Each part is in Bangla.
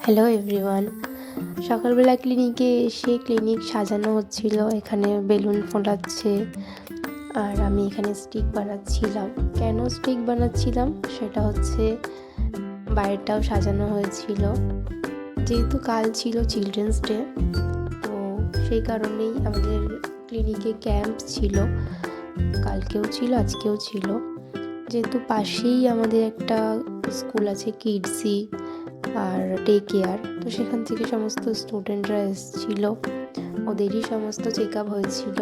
Hello everyone. সকালবেলা ক্লিনিকে এসে ক্লিনিক সাজানো হচ্ছিল, এখানে বেলুন ফোলাচ্ছে আর আমি এখানে স্টিক বানাচ্ছিলাম। কেন স্টিক বানাচ্ছিলাম সেটা হচ্ছে বাইরেটাও সাজানো হয়েছিল, যেহেতু কাল ছিল চিলড্রেন্স ডে, তো সেই কারণেই আমাদের ক্লিনিকে ক্যাম্প ছিল, কালকেও ছিল আজকেও ছিল। যেহেতু পাশেই আমাদের একটা স্কুল আছে কিডসি আর ডে কেয়ার, তো সেখান থেকে সমস্ত স্টুডেন্টরা এসেছিল, ওদেরই সমস্ত চেক আপ হয়েছিল।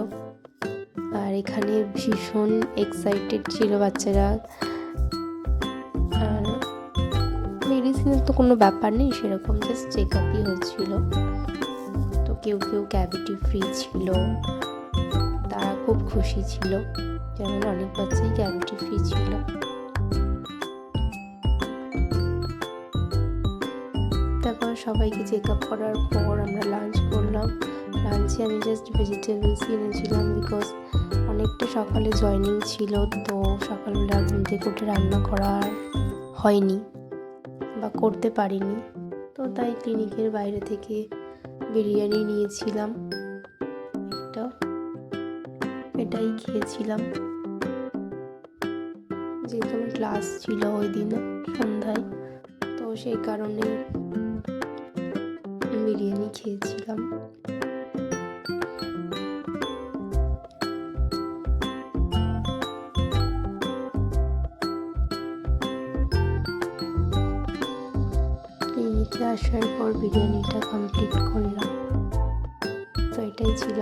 আর এখানে ভীষণ এক্সাইটেড ছিল বাচ্চারা। আর মেডিসিনের তো কোনো ব্যাপার নেই সেরকম, জাস্ট চেক আপই হয়েছিল। তো কেউ কেউ ক্যাভিটি ফ্রি ছিল, তারা খুব খুশি ছিল, যেমন অনেক বাচ্চাই ক্যাভিটি ফ্রি ছিল। তারপর সবাইকে চেক আপ করার পর আমরা লাঞ্চ করলাম। লাঞ্চে আমি জাস্ট ভেজিটেবলস কিনেছিলাম, বিকজ অনেকটা সকালে জয়েনিং ছিল, তো সকালবেলা ঘুম থেকে উঠে রান্না করা হয়নি বা করতে পারিনি, তো তাই ক্লিনিকের বাইরে থেকে বিরিয়ানি নিয়েছিলাম একটা, এটাই খেয়েছিলাম। যেহেতু আমার ক্লাস ছিল ওই দিনে সন্ধ্যায়, তো সেই কারণে বিরিয়ানি খেয়েছিলাম। ক্লিনিকে আসার পর বিরিয়ানিটা কমপ্লিট করলাম, তো এটাই ছিল